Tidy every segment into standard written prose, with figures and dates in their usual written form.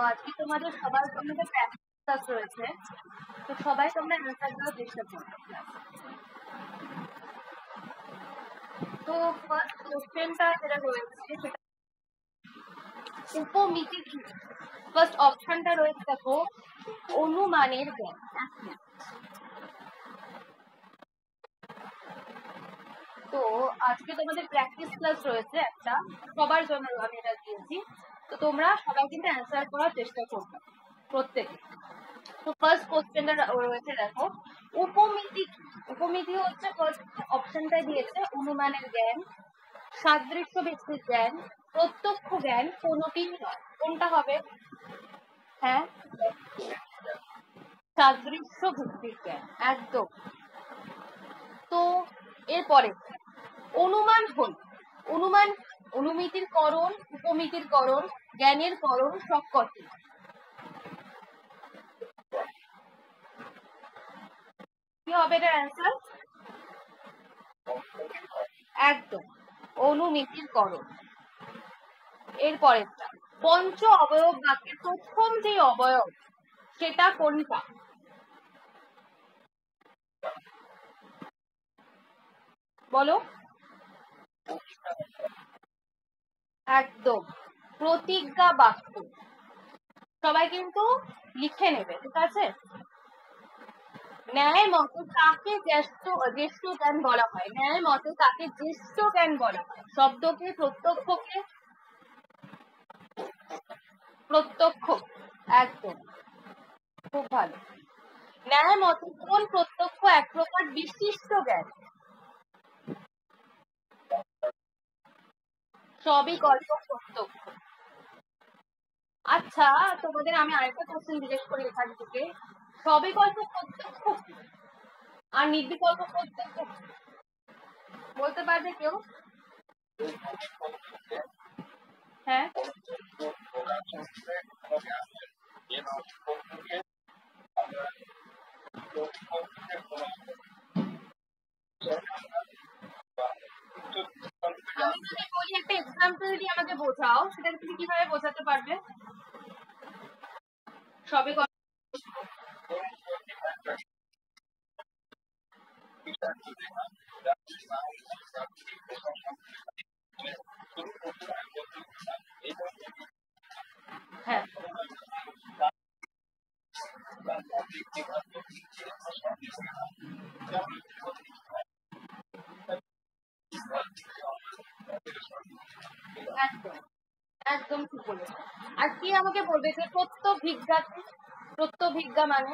আজকে তোমাদের সবার তোমাদের প্র্যাকটিস রয়েছে, তো সবাই তোমরা অ্যান্সার দেওয়ার চেষ্টা করবে। তো ফার্স্ট কোশ্চেনটা যেটা রয়েছে সেটা উপমিতি কি। ফার্স্ট অপশনটা রয়েছে দেখো অনুমানের জ্ঞান। তো আজকে তোমাদের প্র্যাকটিস ক্লাস রয়েছে একটা, সবার জন্য আমি এটা দিয়েছি, তো তোমরা সবাই কিন্তু অ্যান্সার করার চেষ্টা করবে প্রত্যেকে। তো ফার্স্ট কোশ্চেনটা রয়েছে দেখো উপমিতি কি। উপমিতি হচ্ছে ফার্স্ট অপশনটা দিয়েছে অনুমানের জ্ঞান, সাদৃশ্য ভিত্তিক জ্ঞান, প্রত্যক্ষ জ্ঞান, কোনোটিই নয়। কোনটা হবে? হ্যাঁ, সাদৃশ্য ভিত্তিক জ্ঞান, একদম। তো এরপরে অনুমান হল, অনুমান অনুমিতির করণ, উপমিতির করণ, জ্ঞানের করণ সবকটি। কি হবে এটার অ্যান্সার? একদম অনুমিতির করণ। এরপরেরটা পঞ্চ অবয়ব বাক্যের প্রথম যে অবয়ব সেটা কোনটা? বলো। একদম প্রতিজ্ঞা বাক্য। সবাই কিন্তু লিখে নেবে, ঠিক আছে? ন্যায় মতে কাকে জ্যেষ্ঠ জ্ঞান বলা হয়? ন্যায় মতে কাকে জ্যেষ্ঠ জ্ঞান বলা হয়? শব্দকে, প্রত্যক্ষকে? প্রত্যক্ষ, একদম, খুব ভালো। ন্যায় মতে কোন প্রত্যক্ষ এক প্রকার বিশিষ্ট জ্ঞান? সবিকল্প প্রত্যক্ষ। আচ্ছা, তোমাদের আমি আরেকটা কোশ্চেন জিজ্ঞেস করি এখান থেকে, সবিকল্প প্রত্যক্ষ আর নির্বিকল্প প্রত্যক্ষ বলতে পারবে কেউ? হ্যাঁ, আমি যদি বলি একটা এক্সাম্পল দিয়ে আমাকে বোঝাও, সেটা তুমি কিভাবে বোঝাতে পারবে? সবিকল্প হ্যাঁ, একদম একদম ঠিক বলেছো। আর কি আমাকে বলবে যে প্রত্যভিজ্ঞা কি? প্রত্যভিজ্ঞা মানে?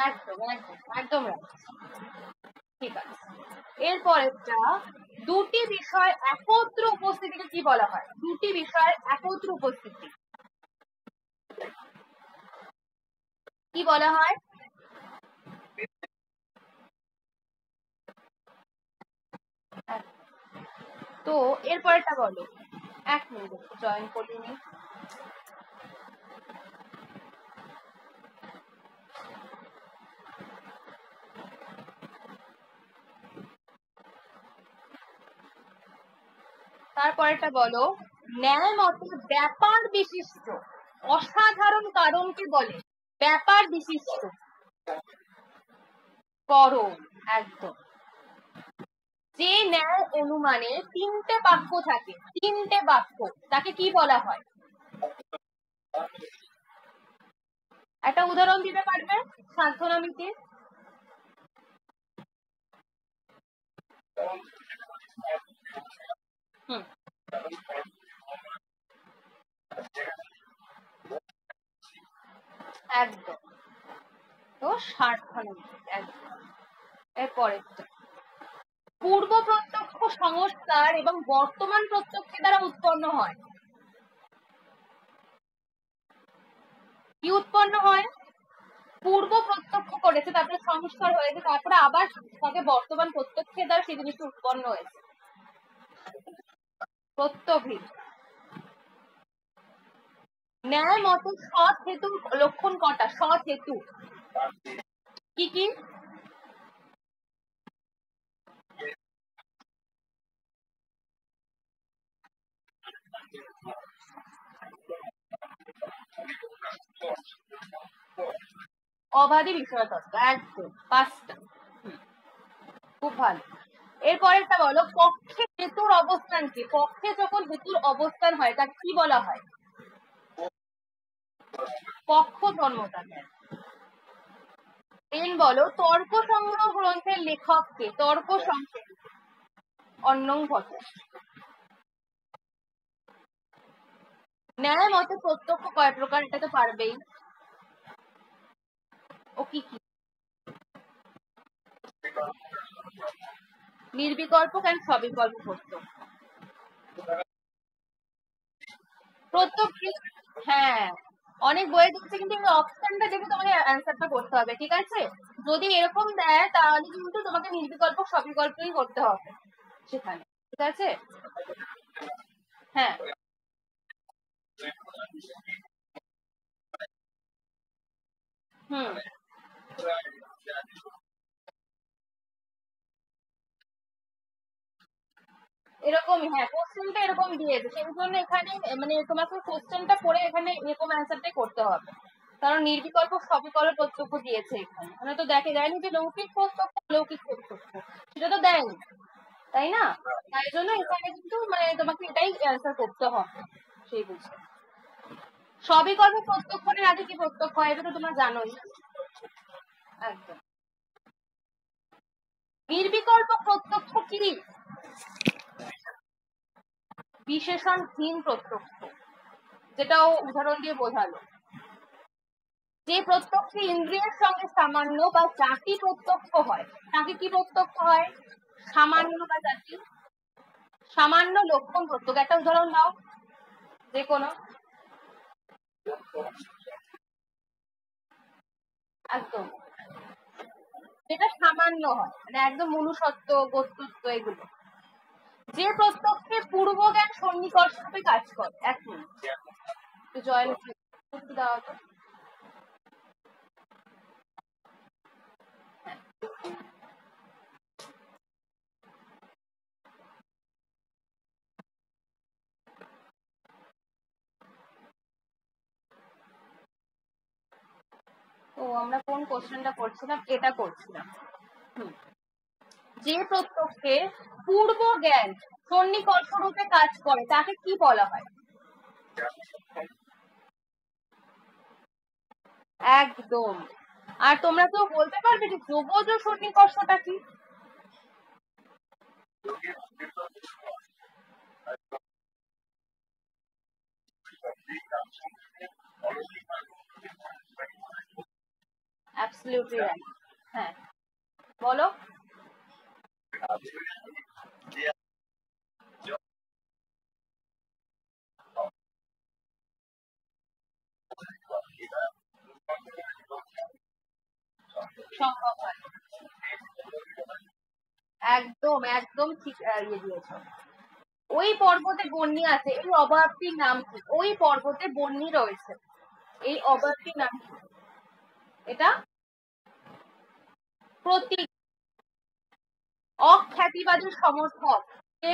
একদম একদম একদম right। ঠিক আছে, এরপরেরটা দুটি বিষয় একত্র উপস্থিতিকে কি বলা হয়? দুটি বিষয়ের একত্র উপস্থিতি কি বলা হয়? তো এরপরেরটা বলো। এক মিনিট জয়েন করিনি। তারপরেরটা বলো ন্যায় মতে ব্যাপার বিশিষ্ট অসাধারণ কারণকে বলে ব্যাপার বিশিষ্ট করণ। একদম। যে ন্যায় অনুমানে তিনটে বাক্য থাকে, তিনটে বাক্য, তাকে কি বলা হয়? একটা উদাহরণ দিতে পারবে সাধ্যনামিকে? হুম, একদম। তো স্বার্থনামিক, একদম। এরপরেরটা পূর্ব প্রত্যক্ষ সংস্কার এবং বর্তমান প্রত্যক্ষের দ্বারা উৎপন্ন হয়। কি উৎপন্ন হয়? পূর্ব প্রত্যক্ষ করেছে, তারপরে সংস্কার হয়েছে, তারপরে আবার তাকে বর্তমান প্রত্যক্ষের দ্বারা সেই জিনিসটা উৎপন্ন হয়েছে। প্রত্যভিত। ন্যায় মতে সৎ হেতুর লক্ষণ কটা? সৎ হেতু কি কি? অবাধি বিষয় তত্ত্ব, একদম 5টা। খুব ভালো। এরপরেরটা বলো, পক্ষে হেতুর অবস্থান কি? পক্ষে যখন হেতুর অবস্থান হয় তাকে কি বলা হয়? পক্ষ ধর্মতা। বলো, তর্ক সংগ্রহ গ্রন্থের লেখক কে? তর্ক সংগ্রহ অন্যং ভট্ট। ন্যায় মতে প্রত্যক্ষ কয় প্রকার? এটা তো পারবেই। ও কি কি? নির্বিকল্প কেন সবিকল্প প্রত্যক্ষ? প্রত্যক্ষ, হ্যাঁ অনেক বইয়ে দিচ্ছে, কিন্তু অপশনটা দেখে তোমাকে অ্যান্সারটা করতে হবে, ঠিক আছে? যদি এরকম দেয় তাহলে কিন্তু তোমাকে নির্বিকল্প সবিকল্পই করতে হবে সেখানে, ঠিক আছে? হ্যাঁ, হুম, এরকমই, হ্যাঁ কোশ্চেনটা এরকম দিয়েছে, সেই জন্য এখানে মানে তোমাকে কোশ্চেনটা পড়ে এখানে এরকম অ্যান্সারটাই করতে হবে, কারণ নির্বিকল্প সবিকল্প প্রত্যক্ষ দিয়েছে এখানে, মানে তো দেখে দেয়নি যে লৌকিক প্রত্যক্ষ অলৌকিক প্রত্যক্ষ, সেটা তো দেয়নি, তাই না? তাই জন্য এখানে কিন্তু মানে তোমাকে এটাই অ্যান্সার করতে হবে সেই বুঝে। সবিকল্প প্রত্যক্ষের আগে কি প্রত্যক্ষ হয় এটা তো তোমরা জানোই। একদম। নির্বিকল্প প্রত্যক্ষ কি? বিশেষণহীন প্রত্যক্ষ, যেটাও উদাহরণ দিয়ে বোঝালো। যে প্রত্যক্ষ ইন্দ্রিয়ের সঙ্গে সামান্য বা জাতি প্রত্যক্ষ হয় তাকে কি প্রত্যক্ষ হয়? সামান্য বা জাতি। সামান্য লক্ষণ প্রত্যক্ষ, একটা উদাহরণ দাও যে কোনো। একদম, যেটা সামান্য হয়, মানে একদম মনুষ্যত্ব গোত্রত্ব এগুলো। যে প্রত্যক্ষে পূর্ব জ্ঞান সন্নিকর্ষ রূপে কাজ করে। এক মিনিট, একটু জয়েন দেওয়া হতো। তো আমরা কোন কোশ্চেনটা করছিলাম? এটা করছিলাম। যে প্রত্যক্ষে পূর্ব জ্ঞান সন্নিকর্ষ রূপে কাজ করে তাকে কি বলা হয়? একদম। আর তোমরা তো বলতে পারবে যে যোগজ সন্নিকর্ষটা কি? Absolutely right. হ্যাঁ, বলো। সম্ভব হয়। একদম একদম ঠিক ইয়ে দিয়েছো। ওই পর্বতে বন্যী আছে, এই অবয়বটির নাম কি? ওই পর্বতে বন্যী রয়েছে, এই অবয়বটির নাম কি? এটা প্রতীক। অখ্যাতিবাদের সমর্থক কে?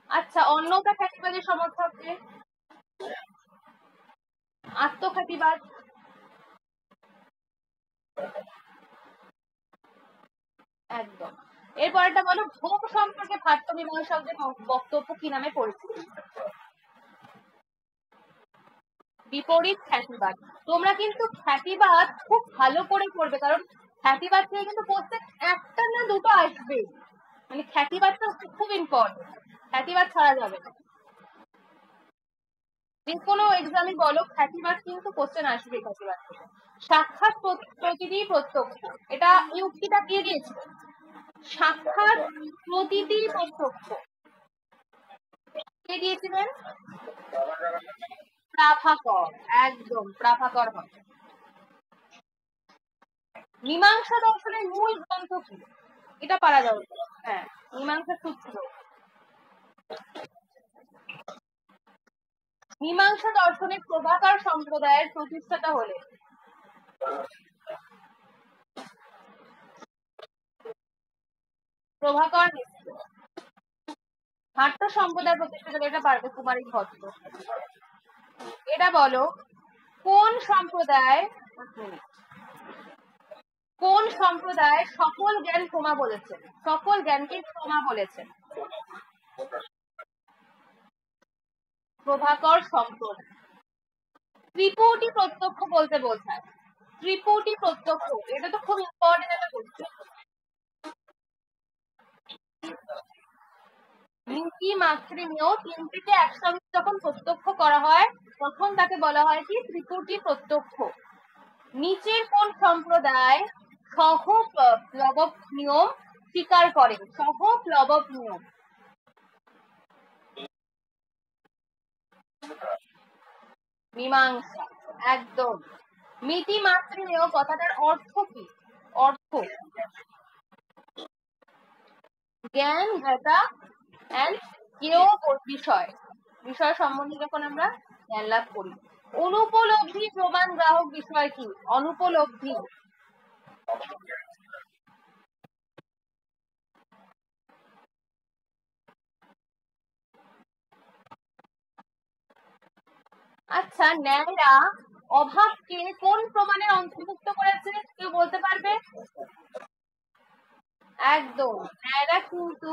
আচ্ছা, অন্যতা খ্যাতিবাদের সমর্থক কে? আত্মখ্যাতিবাদ। একদম। এরপরটা বলো, ভোগ সম্পর্কে ভাট্ট মীমাংসকদের বক্তব্য কি নামে পরিচিত? বিপরীত খ্যাতিবাদ। তোমরা কিন্তু খ্যাতিবাদ খুব ভালো করে পড়বে, কারণ খ্যাতিবাদ থেকে কিন্তু প্রত্যেক একটা না দুটো আসবে, মানে খ্যাতিবাদটা খুব ইম্পর্টেন্ট, খ্যাতিবাদ ছাড়া যাবে না। যে কোনো এক্সামে বলো খ্যাতিবাদ কিন্তু কোশ্চেন আসবে খ্যাতিবাদ থেকে। সাক্ষাৎ প্রতিটি প্রত্যক্ষ, এটা ইউক্তিটা কে দিয়েছিল? সাক্ষাৎ প্রতিটি প্রত্যক্ষ কে দিয়েছিলেন? প্রাভাকর, একদম প্রাভাকর হবে। মীমাংসা দর্শনের মূল গ্রন্থ কি? এটা পারা যাবে। হ্যাঁ, মীমাংসা সূত্র। মীমাংসা দর্শনের প্রভাকর সম্প্রদায়ের প্রতিষ্ঠাতা হলেন প্রভাকর মিশ্র। নাট্য সম্প্রদায় প্রতিষ্ঠাতা, এটা পারবে কুমারী ভট্ট। এটা বলো কোন সম্প্রদায় সকল জ্ঞান ক্ষমা বলেছেন? সকল জ্ঞানকে ক্ষমা বলেছেন প্রভাকর সম্প্রদায়। ত্রিপুটি প্রত্যক্ষ বলতে বোঝায়, ত্রিপুটি প্রত্যক্ষ, এটা তো খুব ইম্পর্টেন্ট একটা কোশ্চেন। নীতি মাতৃমেয় তিনটিকে একসঙ্গে যখন প্রত্যক্ষ করা হয় তখন তাকে বলা হয় কি ত্রিপুটি প্রত্যক্ষ। নিচের কোন সম্প্রদায় সহপ্লবক নিয়ম স্বীকার করেন? সহপ্লবক নিয়ম। মীমাংসা, একদম। মিতি মাতৃমেয় কথাটার অর্থ কি? অর্থ জ্ঞান, জ্ঞাতা এন্ড কেউ বিষয়, বিষয় সম্বন্ধে যখন আমরা জ্ঞান লাভ করি। অনুপলব্ধি প্রমাণ গ্রাহক বিষয় কি? অনুপলব্ধি। আচ্ছা, ন্যায়রা অভাবকে কোন প্রমাণের অন্তর্ভুক্ত করেছে? কেউ বলতে পারবে? একদম, ন্যায়রা কিন্তু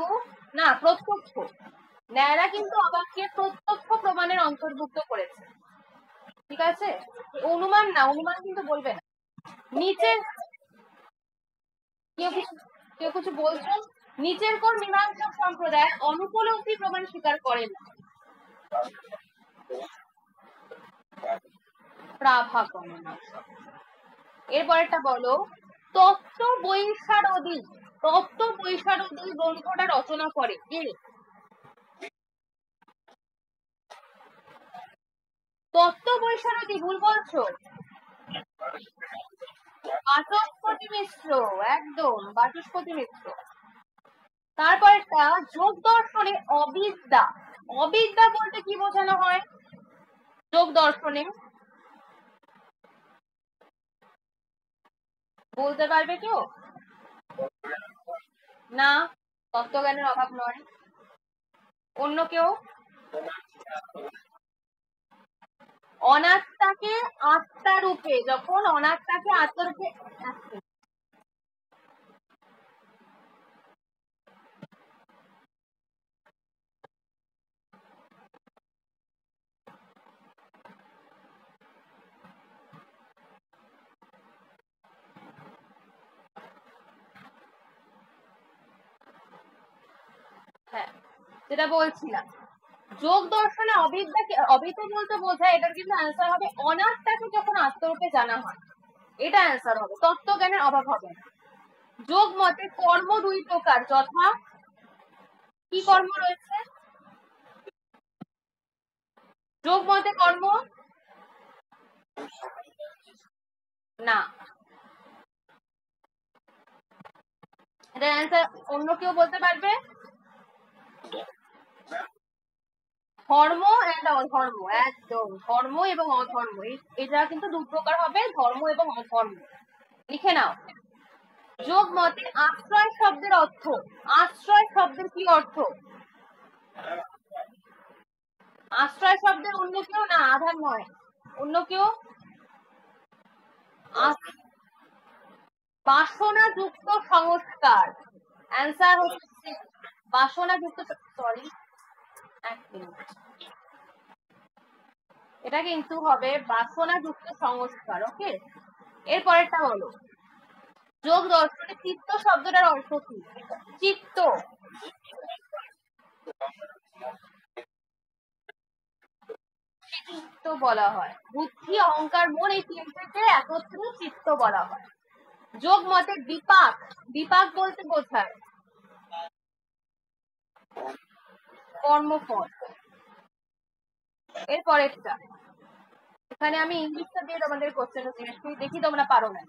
না, প্রত্যক্ষ। ন্যায়রা কিন্তু অভাবকে প্রত্যক্ষ প্রমাণের অন্তর্ভুক্ত করেছে। ঠিক আছে, অনুমান না, অনুমান কিন্তু বলবে না। নিচের কেউ কিছু বলছেন? নিচের কোন মীমাংসক সম্প্রদায় অনুপলব্ধি প্রমাণ স্বীকার করেন না? প্রাভাকর। এরপরেরটা বলো তত্ত্ব বৈশারদী, তত্ত্ব বৈশারদী গ্রন্থটা রচনা করে কে? তত্ত্ব বৈশারদী ভুল বলছো, বাচস্পতি মিশ্র, একদম বাচস্পতি মিশ্র। তারপরটা যোগ দর্শনে অবিদ্যা, অবিদ্যা বলতে কি বোঝানো হয় যোগ দর্শনে? বলতে পারবে কেউ? না, তত্ত্বজ্ঞানের অভাব নয়। অন্য কেউ? অনাত্মাকে আত্মারূপে, যখন অনাত্মাকে আত্মারূপে, হ্যাঁ যেটা বলছিলাম যোগ দর্শনে অবিদ্যাকে, অবিদ্যা বলতে বোঝায়, এটার কিন্তু অ্যান্সার হবে অনাত্মাকে যখন আত্মরূপে জানা হয়, এটা অ্যান্সার হবে, তত্ত্বজ্ঞানের অভাব হবে না। যোগ মতে কর্ম দুই প্রকার, যথা কি কর্ম রয়েছে? যোগ মতে কর্ম না, এটা অ্যান্সার অন্য কেউ বলতে পারবে? ধর্ম এন্ড অধর্ম, একদম, ধর্ম এবং অধর্ম, এটা কিন্তু দু প্রকার হবে, ধর্ম এবং অধর্ম। লিখে নাও। যোগ মতে আশ্রয় শব্দের অর্থ, আশ্রয় শব্দের কি অর্থ? আশ্রয় শব্দের অন্য কেউ? না, আধার নয়, অন্য কেউ? বাসনা যুক্ত সংস্কার, অ্যান্সার হচ্ছে বাসনা যুক্ত, সরি এক মিনিট, এটা কিন্তু হবে বাসনা যুক্ত সংস্কার। ওকে, এরপরেরটা হলো যোগ দর্শনে চিত্ত শব্দটার অর্থ কি? চিত্ত, চিত্ত বলা হয়, বুদ্ধি অহংকার মন এই তিনটাকে একত্রে চিত্ত বলা হয়। যোগ মতে বিপাক, বিপাক বলতে বোঝায় কর্মফল। এরপরেরটা এখানে আমি ইংলিশটা দিয়ে তোমাদের কোশ্চেনটা জিজ্ঞেস করি, দেখি তোমরা পারো না।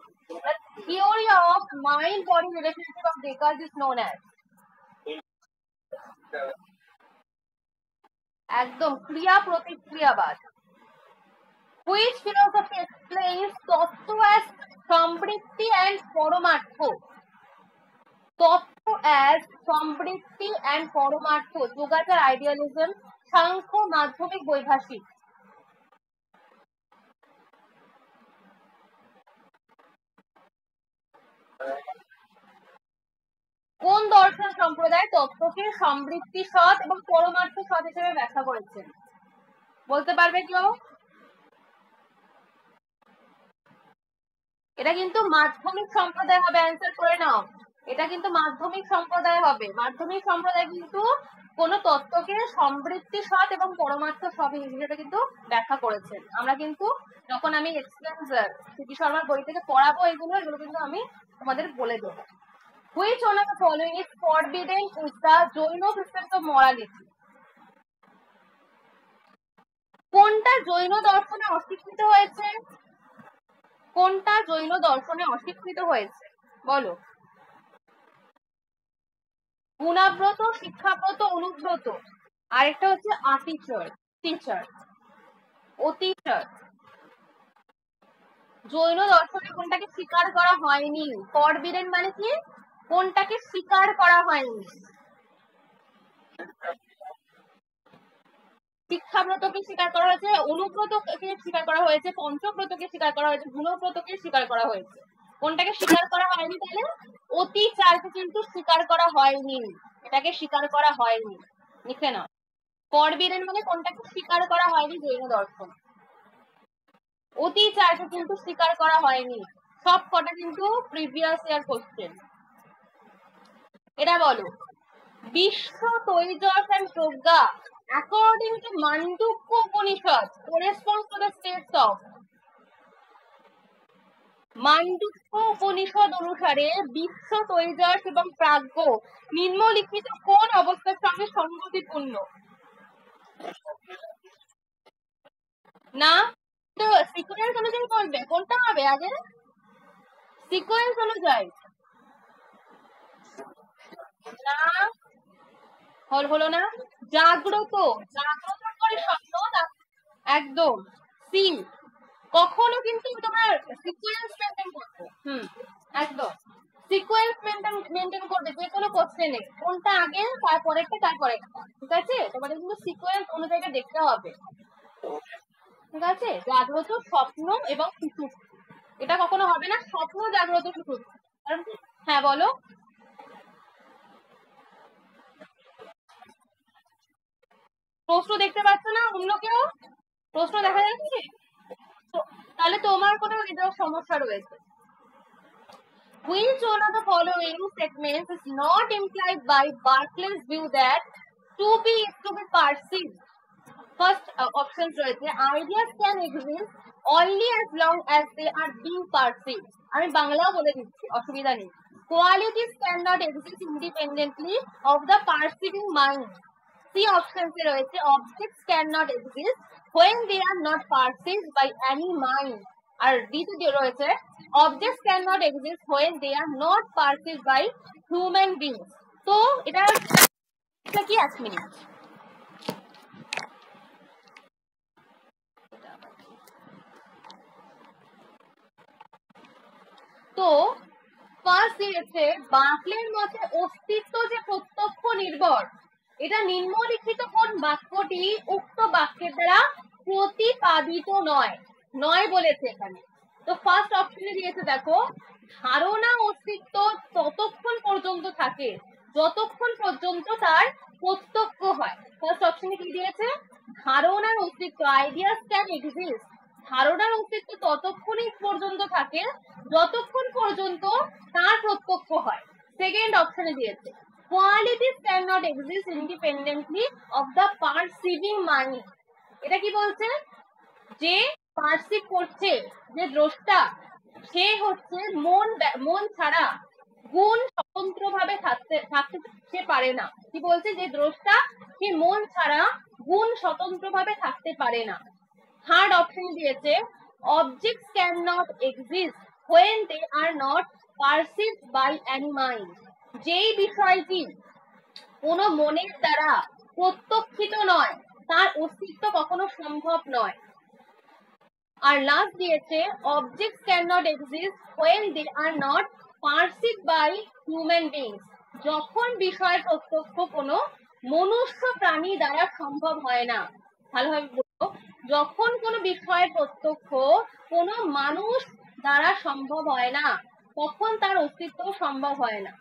Theory of mind body relationship of Descartes is known as, একদম ক্রিয়া প্রতিক্রিয়াবাদ। Which philosophy explains তত্ত্ব as সম্বৃত্তি and পরমার্থ? তত্ত্ব as সম্বৃত্তি and Paramartha, যোগাচার idealism, Samkhya মাধ্যমিক বৈভাষিক। কোন দর্শন সম্প্রদায় তত্ত্বকে সমৃদ্ধি সৎ এবং পরমার্থ সৎ হিসেবে ব্যাখ্যা করেছেন? বলতে পারবে কেউ? এটা কিন্তু মাধ্যমিক সম্প্রদায় হবে, অ্যান্সার করে নাও। এটা কিন্তু মাধ্যমিক সম্প্রদায় হবে। মাধ্যমিক সম্প্রদায় কিন্তু কোন তত্ত্বকে সমৃদ্ধি সৎ এবং পরমার্থ সৎ হিসেবে কিন্তু ব্যাখ্যা করেছেন। আমরা কিন্তু যখন আমি এক্সপ্লেন্সার সিটি শর্মার বই থেকে পড়াবো এগুলো কিন্তু আমি তোমাদের বলে দেবো। Which one of the following is forbidden in the Jaina systems of morality? কোনটা জৈন দর্শনে অস্বীকৃত হয়েছে? কোনটা জৈন দর্শনে অস্বীকৃত হয়েছে বলো? গুণাব্রত, শিক্ষাব্রত, অনুব্রত, আরেকটা হচ্ছে আতিচর, টিচার, অতিচার। জৈন দর্শনে কোনটাকে স্বীকার করা হয়নি? ফরবিডেন মানে কি? কোনটাকে স্বীকার করা হয়নি? শিক্ষাব্রতকে স্বীকার করা হয়েছে, অনুব্রতকে স্বীকার করা হয়েছে, পঞ্চব্রতকে স্বীকার করা হয়েছে, গুণব্রতকে স্বীকার করা হয়েছে। কোনটাকে স্বীকার করা হয়নি তাহলে? অতিচারকে কিন্তু স্বীকার করা হয়নি, এটাকে স্বীকার করা হয়নি, লিখে নাও। ফরবিডেন মানে কোনটাকে স্বীকার করা হয়নি জৈন দর্শন। অতিচারকে কিন্তু স্বীকার করা হয়নি। সব কটা কিন্তু প্রিভিয়াস ইয়ার কোশ্চেন। এটা বলো, বিশ্ব Taijasa and Prajna according to Mandukya Upanishad corresponds to the states of, Mandukya Upanishad অনুসারে বিশ্ব তৈজস এবং প্রাজ্ঞ নিম্নলিখিত কোন অবস্থার সঙ্গে সংগতিপূর্ণ? না, তো সিকোয়েন্স অনুযায়ী বলবে কোনটা হবে আগে, সিকোয়েন্স অনুযায়ী। না, হলো না। জাগ্রত, জাগ্রত করে স্বপ্ন, একদম সি। কখনো কিন্তু তোমার সিকোয়েন্স মেনটেন করবে, একদম সিকোয়েন্স মেনটেন করবে যে কোনো কোশ্চেনে, কোনটা আগে তারপরেরটা তারপরেরটা, ঠিক আছে? তোমাদের কিন্তু সিকোয়েন্স অনুযায়ী দেখতে হবে, ঠিক আছে? জাগ্রত, স্বপ্ন এবং সুষুপ্তি, এটা কখনো হবে না স্বপ্ন জাগ্রত সুষুপ্তি। হ্যাঁ বলো। প্রশ্ন দেখতে পাচ্ছ না? অন্য কেউ প্রশ্ন দেখা যাচ্ছে? তাহলে তোমার কোনো সমস্যা রয়েছে। Which one of the following statements is not implied by Berkeley's view that to be is to be perceived? First option রয়েছে, ideas can exist only as long as they are being perceived. আমি বাংলাও বলে দিচ্ছি, অসুবিধা নেই। Qualities cannot exist independently of the perceiving mind. C option রয়েছে, objects cannot exist when they are not perceived by any mind. আর দ্বিতীয় রয়েছে, objects cannot exist when they are not perceived by human beings. তো এটা কি, এক minute. তো first দিয়েছে, বার্কলের মতে অস্তিত্ব যে প্রত্যক্ষ নির্ভর, এটা নিম্নলিখিত কোন বাক্যটি উক্ত বাক্যের দ্বারা প্রতিপাদিত নয়? নয় বলেছে এখানে। তো ফার্স্ট অপশনে দিয়েছে দেখো, ধারণা অস্তিত্ব ততক্ষণ পর্যন্ত থাকে যতক্ষণ পর্যন্ত তার প্রত্যক্ষ হয়। ফার্স্ট অপশনে কি দিয়েছে? ধারণার অস্তিত্ব, আইডিয়াস ক্যান এক্সিস্ট, ধারণার অস্তিত্ব ততক্ষণই পর্যন্ত থাকে যতক্ষণ পর্যন্ত তার প্রত্যক্ষ হয়। সেকেন্ড অপশনে দিয়েছে, qualities cannot exist independently of the perceiving mind. এটা কি বলছে? যে পারসিভ করছে, যে দ্রষ্টা, সে হচ্ছে মন ছাড়া গুণ স্বতন্ত্রভাবে থাকতে সে পারে না। কি বলছে? যে দ্রষ্টা সে মন ছাড়া গুণ স্বতন্ত্রভাবে থাকতে পারে না। থার্ড অপশন দিয়েছে objects can not exist when they are not perceived by any mind। যেই বিষয়টি কোনো মনের দ্বারা প্রত্যক্ষিত নয় তার অস্তিত্ব কখনো সম্ভব নয়। আর লাস্ট দিয়েছে objects can not exist when they are not perceived by human beings। যখন বিষয় প্রত্যক্ষ কোনো মনুষ্য প্রাণী দ্বারা সম্ভব হয় না। ভালোভাবে বলবো, যখন কোনো বিষয়ের প্রত্যক্ষ কোনো মানুষ দ্বারা সম্ভব হয় না তখন তার অস্তিত্ব সম্ভব হয় না।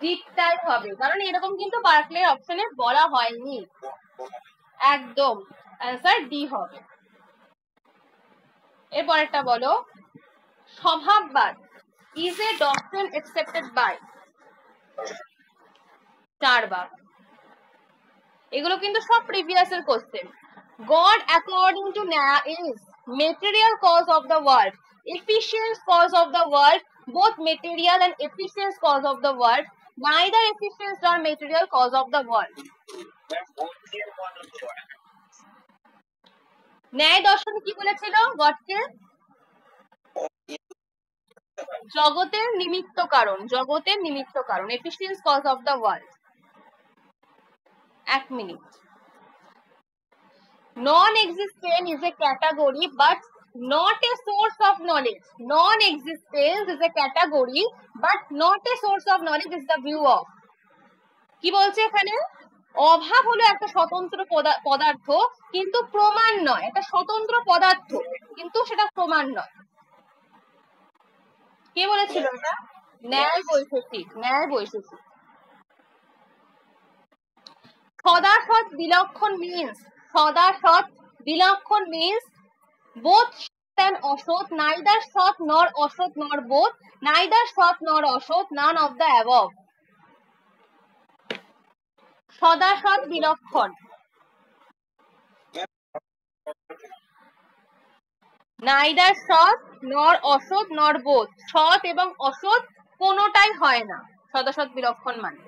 দিকটাই হবে, কারণ এরকম কিন্তু বার্কলে অপশনে বলা হয়নি। একদম অ্যান্সার ডি হবে। এরপরেরটা বলো, Svabhavavada is a doctrine accepted by. 4 বার। এগুলো কিন্তু সব প্রিভিয়াস এর question. God according to Naya is material cause of the world, efficient cause of the world, both material and efficient cause of the world, neither efficient nor material cause of the world। ন্যায় দর্শন কি বলেছিল গডকে? জগতের নিমিত্ত কারণ, জগতের নিমিত্ত কারণ, efficient cause of the world। 1 minute. Non-existence is a category but not a source of knowledge। Non-existence is a category but not a source of knowledge is the view of। কি বলছে এখানে? অভাব হলো একটা স্বতন্ত্র পদার্থ কিন্তু প্রমাণ নয়। একটা স্বতন্ত্র পদার্থ কিন্তু সেটা প্রমাণ নয়। কে বলেছিল এটা? ন্যায় বৈশেষিক। ন্যায় বৈশেষিক। সদাসৎ বিলক্ষণ মিন্স, সদাসৎ বিলক্ষণ মিন্স both সৎ and অসৎ, neither সৎ nor অসৎ nor both, neither সৎ nor অসৎ, none of the above। সদাসৎ বিলক্ষণ, neither সৎ nor অসৎ nor both, সৎ এবং অসৎ কোনোটাই হয় না সদাসৎ বিলক্ষণ মানে।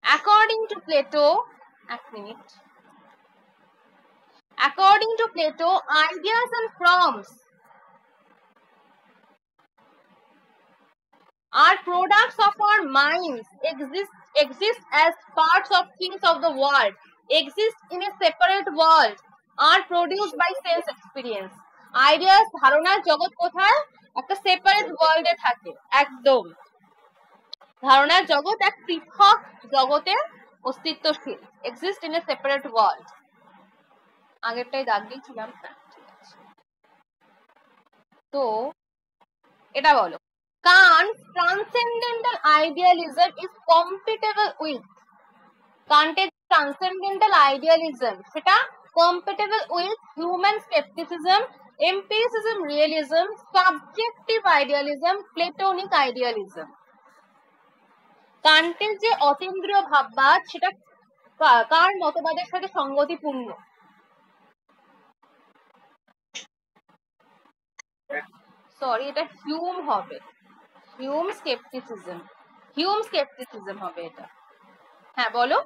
According to Plato, 1 minute. According to Plato, ideas and forms are products of our minds, exist as parts of things of the world, exist in a separate world, are produced by sense experience। Ideas ধারণার জগৎ কোথায়? একটা separate ওয়ার্ল্ডে থাকে। একদম, ধারণার জগৎ এক পৃথক জগতে অস্তিত্বশীল, exist in a separate world। আগেরটাই দাগ দিয়েছিলাম। তো এটা বলো, Kant's transcendental idealism is compatible with, Kant's transcendental idealism সেটা compatible with human skepticism, empiricism, realism, subjective idealism, Platonic idealism। কান্টের যে অতীন্দ্রিয় ভাববাদ সেটা কার মতবাদের সাথে সঙ্গতিপূর্ণ? সরি, এটা হিউম হবে। হিউম স্কেপটিসিজম, হিউম স্কেপটিসিজম হবে এটা। হ্যাঁ বলো।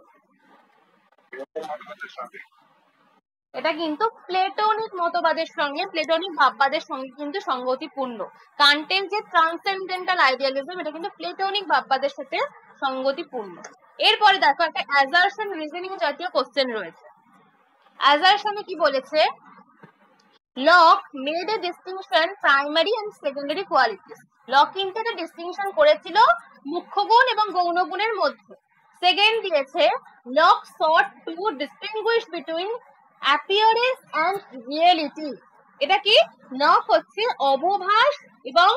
এটা কিন্তু প্লেটোনিক মতবাদের সঙ্গে, প্লেটোনিক ভাববাদের সঙ্গে কিন্তু সঙ্গতিপূর্ণ। কান্টের যে ট্রান্সেন্ডেন্টাল আইডিয়ালিজম এটা কিন্তু প্লেটোনিক ভাববাদের সাথে সঙ্গতিপূর্ণ। এরপরে দেখো একটা অ্যাজারশন রিজনিং জাতীয় কোশ্চেন রয়েছে। অ্যাজারশনে কি বলেছে? Locke made a distinction primary and secondary qualities. Locke কিন্তু একটা ডিস্টিংশন করেছিল মুখ্য গুণ এবং গৌণ গুণের মধ্যে। সেকেন্ড দিয়েছে lock sought to distinguish between appearance and reality। এটা কি? লক হচ্ছে অবভাস এবং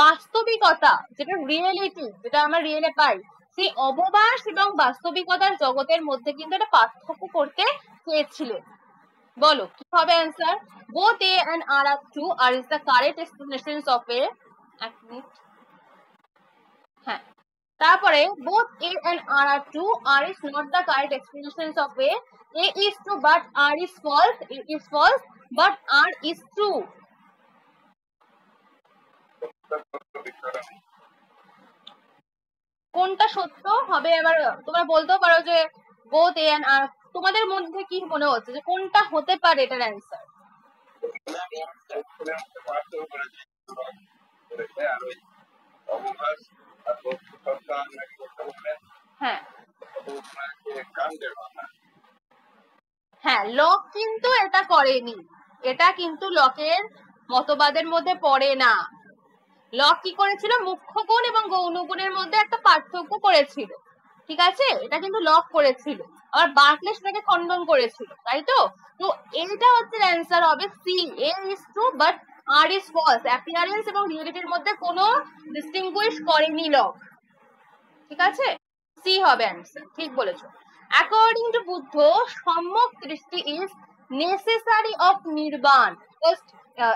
বাস্তবিকতা, যেটা রিয়েলিটি, যেটা আমরা রিয়েলে পাই, সেই অবভাস এবং বাস্তবিকতার জগতের মধ্যে কিন্তু একটা পার্থক্য করতে চেয়েছিলেন। বলো কি হবে answer? both a and r are true, r is the correct explanations of a। 1 minute. হ্যাঁ, তারপরে both a and r are true, r is not the correct explanations of a is true but r is false, a is false but r is true। কোনটা সত্য হবে? এবার তোমরা বলতেও পারো যে বোথ এ এন্ড আর। তোমাদের মধ্যে কি মনে হচ্ছে যে কোনটা হতে পারে এটার অ্যান্সার? হ্যাঁ হ্যাঁ, লক কিন্তু এটা করেনি, এটা কিন্তু লকের মতবাদের মধ্যে পড়ে না। লক কি করেছিল, মুখ্য গুণ এবং গৌণ গুণের মধ্যে একটা পার্থক্য করেছিল, ঠিক আছে, এটা কিন্তু লক করেছিল। আবার বার্কলে সেটাকে খণ্ডন করেছিল, তাই তো। তো এটা হচ্ছে অ্যান্সার হবে C, A is true but R is false. Appearance এবং রিয়েলিটির মধ্যে কোনো ডিস্টিংগুইশ করেনি লক, ঠিক আছে, সি হবে অ্যান্সার, ঠিক বলেছো। According to Buddha, Samyak Drishti is necessary of Nirvana. Just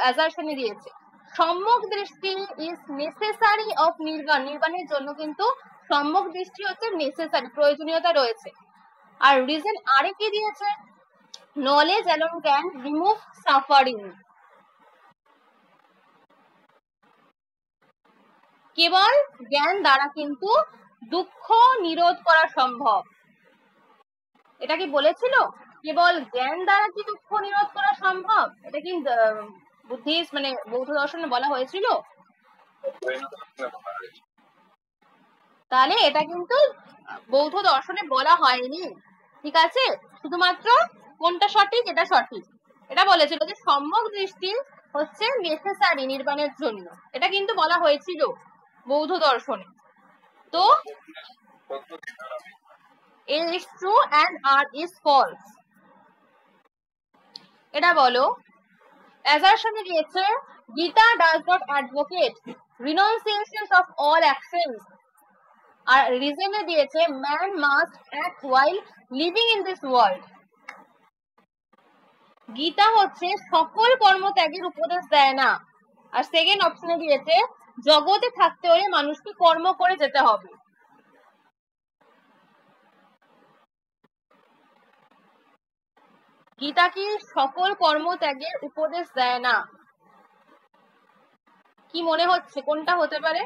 অ্যাজারশনে দিয়েছে Samyak Drishti is necessary of Nirvana, নির্বাণের জন্য কিন্তু সম্যক দৃষ্টি হচ্ছে নেসেসারি, প্রয়োজনীয়তা রয়েছে। আর রিজন আরে কি দিয়েছে, knowledge alone can remove suffering, কেবল জ্ঞান দ্বারা কিন্তু দুঃখ নিরোধ করা সম্ভব। এটা কি বলেছিল কেবল জ্ঞান দ্বারা কি দুঃখ নিরোধ করা সম্ভব? এটা কি বুদ্ধিস্ট মানে বৌদ্ধ দর্শনে বলা হয়েছিল? তাহলে এটা কিন্তু বৌদ্ধ দর্শনে বলা হয়নি, ঠিক আছে। শুধুমাত্র কোনটা সঠিক, এটা সঠিক। এটা বলেছিল যে সম্যক দৃষ্টি হচ্ছে নেসেসারি নির্বাণের জন্য, এটা কিন্তু বলা হয়েছিল বৌদ্ধ দর্শনে। তো A is true and R is false। এটা বলো। অ্যাজারশনে দিয়েছে Gita does not advocate renunciation of all actions। আর রিজনে দিয়েছে man must act while living in this world। Gita হচ্ছে সকল কর্মত্যাগের উপদেশ দেয় না। আর সেকেন্ড অপশনে দিয়েছে জগতে থাকতে হলে মানুষকে কর্ম করে যেতে হবে। গীতা কি সকল কর্মত্যাগের উপদেশ দেয় না? কি মনে হচ্ছে কোনটা হতে পারে?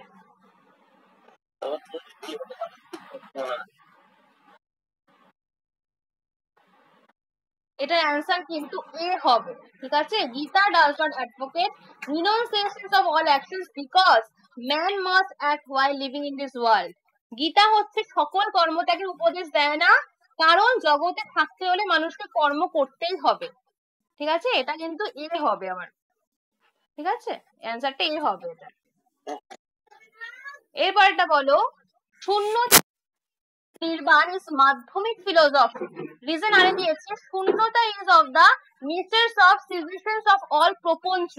এটার অ্যান্সার কিন্তু এ হবে, ঠিক আছে। Gita does not advocate renunciation of all actions because man must act while living in this world. Gita হচ্ছে সকল কর্মত্যাগের উপদেশ দেয় না, কারণ জগতে থাকতে হলে মানুষকে কর্ম করতেই হবে, ঠিক আছে। এটা কিন্তু এ হবে আমার, ঠিক আছে, অ্যান্সারটা এ হবে এটা। এরপরটা বলো, Shunya Nirvana is Madhyamika philosophy. Reason আরে দিয়েছে Shunyata is of the natures of cessations of all prapancha.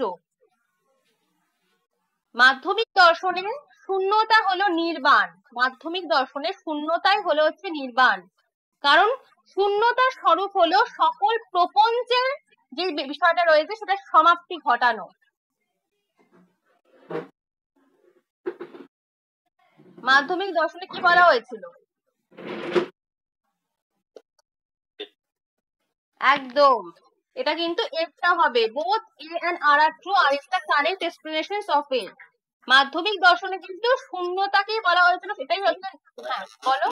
মাধ্যমিক দর্শনে শূন্যতা হলো নির্বাণ, মাধ্যমিক দর্শনে শূন্যতাই হলো হচ্ছে নির্বাণ, কারণ শূন্যতার স্বরূপ হলো সকল প্রপঞ্চের যে বিষয়টা রয়েছে সেটা সমাপ্তি ঘটানো। মাধ্যমিক দর্শনে কি বলা হয়েছিল? একদম, এটা কিন্তু একটা হবে, both A and R are true, R is the correct explanations of A. মাধ্যমিক দর্শনে কিন্তু শূন্যতাকেই বলা হয়েছিল, সেটাই হচ্ছে, হ্যাঁ বলো,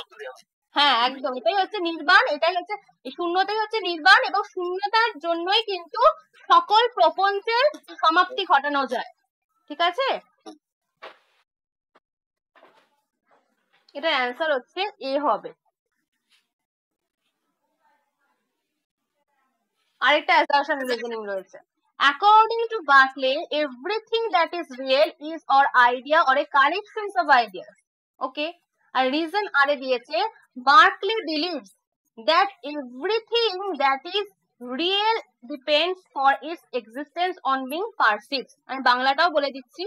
হ্যাঁ একদম, এটাই হচ্ছে নির্বাণ, এটাই হচ্ছে শূন্যতাই হচ্ছে নির্বাণ, এবং শূন্যতার জন্যই কিন্তু সকল প্রপঞ্চের সমাপ্তি ঘটানো যায়, ঠিক আছে। এটার অ্যান্সার হচ্ছে এ হবে। আরেকটা অ্যাসারশন রিজনিং রয়েছে। According to Berkeley, everything that is real is or idea or a collection of ideas. Okay? আর reason আরে দিয়েছে Berkeley believes that everything that is real depends for its existence on being perceived। আমি বাংলাটাও বলে দিচ্ছি,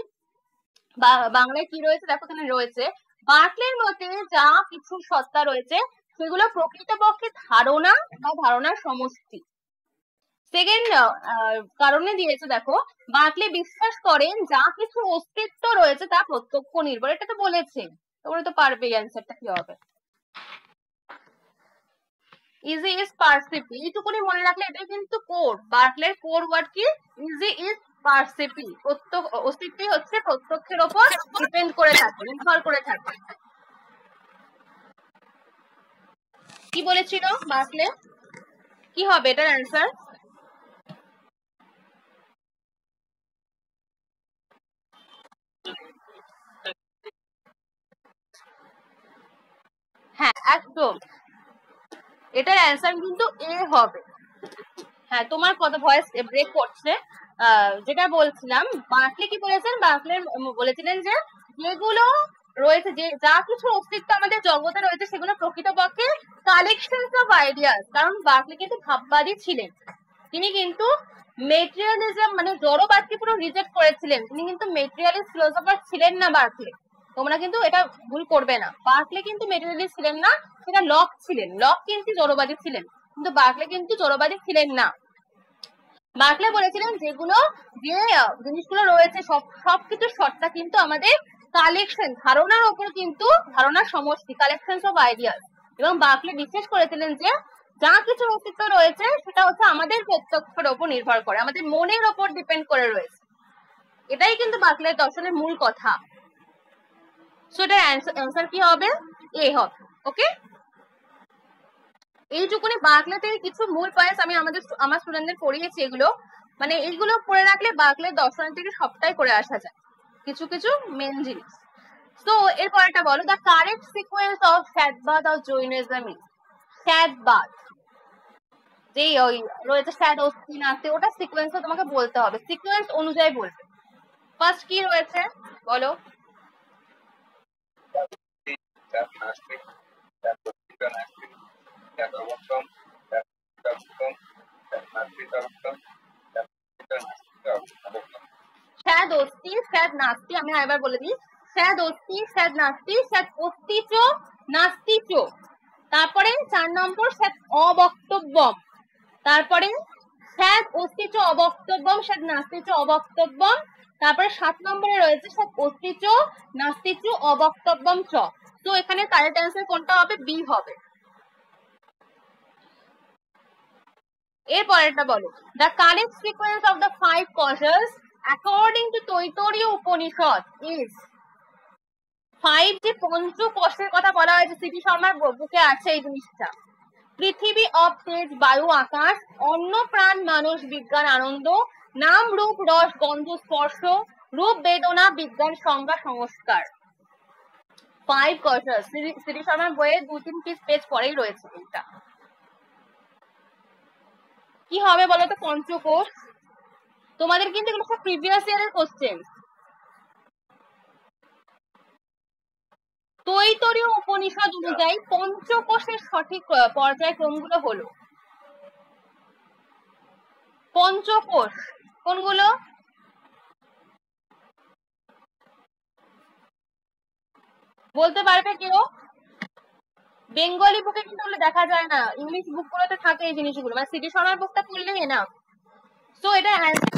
বাংলায় কি রয়েছে দেখো, এখানে রয়েছে বার্কলের মতে যা কিছু সত্তা রয়েছে সেগুলো প্রকৃতপক্ষে ধারণা বা ধারণার সমষ্টি। সেকেন্ড কারণে দিয়েছে দেখো, বার্কলে বিশ্বাস করেন যা কিছু অস্তিত্ব রয়েছে তা প্রত্যক্ষ নির্ভর। এটা তো বলেছে, তোমরা তো পারবে অ্যান্সারটা কি হবে। ইজি ইজ পারসিপি, এইটুকুনি মনে রাখলে এটাই কিন্তু কোর, বার্কলের কোর ওয়ার্ড কি, ইজি ইজ পারসিপি। অস্তিত্বই হচ্ছে প্রত্যক্ষের ওপর ডিপেন্ড করে থাকে, নির্ভর করে থাকে। কি বলেছিল বার্কলে? কি হবে এটার অ্যান্সার? হ্যাঁ একদম, এটার অ্যান্সার কিন্তু এ হবে। হ্যাঁ তোমার কথা ভয়েস ব্রেক করছে। যেটা বলছিলাম, বার্কলে কি বলেছেন, বার্কলে বলেছিলেন যে যেগুলো রয়েছে, যে যা কিছু অস্তিত্ব আমাদের জগতে রয়েছে সেগুলো প্রকৃতপক্ষে কালেকশনস অফ আইডিয়াস। কারণ বার্কলে কিন্তু ভাববাদী ছিলেন, তিনি কিন্তু মেটেরিয়ালিজম মানে জড়বাদকে পুরো রিজেক্ট করেছিলেন। তিনি কিন্তু মেটেরিয়ালিস্ট ফিলোসফার ছিলেন না বার্কলে, তোমরা কিন্তু এটা ভুল করবে না। বার্কলে কিন্তু মেটেরিয়ালিস্ট ছিলেন না, সেটা লক ছিলেন। লক কিন্তু জড়বাদী ছিলেন, কিন্তু বার্কলে কিন্তু জড়বাদী ছিলেন না। বার্কলে বলেছিলেন যেগুলো যে জিনিসগুলো রয়েছে সবকিছু সত্তা কিন্তু আমাদের কালেকশন, ধারণার উপর কিন্তু ধারণার সমষ্টি, কালেকশন অফ আইডিয়াস। এবং বার্কলে বিশ্বাস করেছিলেন যে যা কিছু অস্তিত্ব রয়েছে সেটা হচ্ছে আমাদের প্রত্যক্ষের উপর নির্ভর করে, আমাদের মনের উপর ডিপেন্ড করে রয়েছে। এটাই কিন্তু বার্কলের দর্শনের মূল কথা। সো এটার অ্যান্সার কি হবে? এ হবে। ওকে, এইটুকুনি বার্কলে থেকে কিছু মূল পয়েন্টস আমি আমার স্টুডেন্টদের পড়িয়েছি। এগুলো মানে এইগুলো পড়ে রাখলে বার্কলের দর্শন থেকে সবটাই করে আসা যায়, কিছু কিছু মেন জিনিস। তো এরপরটা বলো, the correct sequence of Syadvada of Jainism is. শ্যাদবাদ যেই ওই রয়েছে শ্যাদ অস্থি নাস্তি, ওটা সিকোয়েন্সও তোমাকে বলতে হবে, সিকোয়েন্স অনুযায়ী বলবে। ফার্স্ট কি রয়েছে বলো? শ্যাদ অস্থি শ্যাদ নাস্তি, আমি আরেকবার বলে দিই, শ্যাদ অস্থি শ্যাদ নাস্তি শ্যাদ অস্থি চ নাস্তি চ। তারপরে 4 নম্বর শ্যাদ অবক্তব্যম। তারপরে শ্যাদ অস্থি চ অবক্তব্যম শ্যাদ নাস্তি চ অবক্তব্যম। তারপরে 7 নম্বরে রয়েছে শ্যাদ অস্থি চ নাস্তি চ অবক্তব্যম চ। তো এখানে কারেক্ট অ্যান্সার কোনটা হবে? বি হবে। এরপরেরটা বলো, the correct sequence of the 5 causes according to Taittiriya Upanishad is. 5 যে পঞ্চ কোষের কথা বলা হয়েছে, সিটি শর্মার বুকে আছে এই জিনিসটা। পৃথিবী, অব, তেজ, বায়ু, আকাশ, অন্ন, প্রাণ, মানুষ, বিজ্ঞান, আনন্দ, নাম, রূপ, রস, গন্ধ, স্পর্শ, রূপ, বেদনা, বিজ্ঞান, সংজ্ঞা, সংস্কার। 5 causes সিটি শর্মার বইয়ে 2-3 পেজ পরেই রয়েছে এটা। কি হবে বলো তো পঞ্চকোষ? তোমাদের কিন্তু এগুলো সব প্রিভিয়াস ইয়ারের কোশ্চেন। তৈতরীয় উপনিষদ অনুযায়ী পঞ্চকোষের সঠিক পর্যায়ক্রমগুলো হলো, পঞ্চকোষ কোনগুলো? বলতে পারবে কেউ? বেঙ্গলি বুকে কিন্তু দেখা যায় না, ইংলিশ বুক গুলোতে থাকে এই জিনিসগুলো, মানে সিটি শর্মার বুকটা পড়লেই না। তো এটা অ্যান্সার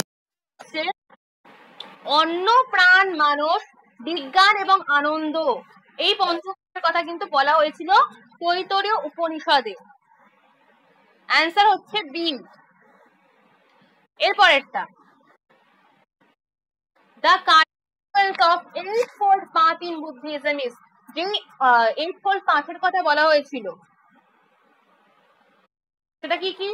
অন্ন, প্রাণ, মানুষ, বিজ্ঞান এবং আনন্দ, এই পঞ্চকোষের কথা কিন্তু বলা হয়েছিল তৈতরীয় উপনিষদে। অ্যান্সার হচ্ছে বি। এরপরেরটা, the correct of 8-fold path in Buddhism is। যে 8-fold পাথের কথা বলা হয়েছিল সেটা কি কি?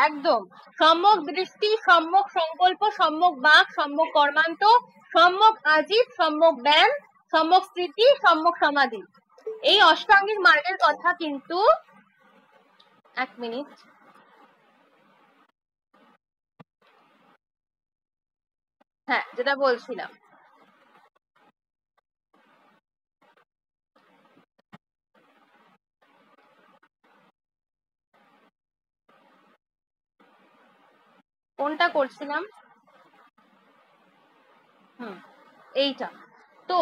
একদম, সম্যক দৃষ্টি, সম্যক সংকল্প, সম্যক বাক, সম্যক কর্মান্ত, সম্যক আজীব, সম্যক জ্ঞান, সম্যক স্মৃতি, সম্যক সমাধি। এই অষ্টাঙ্গিক মার্গের কথা কিন্তু, এক মিনিট, হ্যাঁ যেটা বলছিলাম, কোনটা করছিলাম, এইটা। তো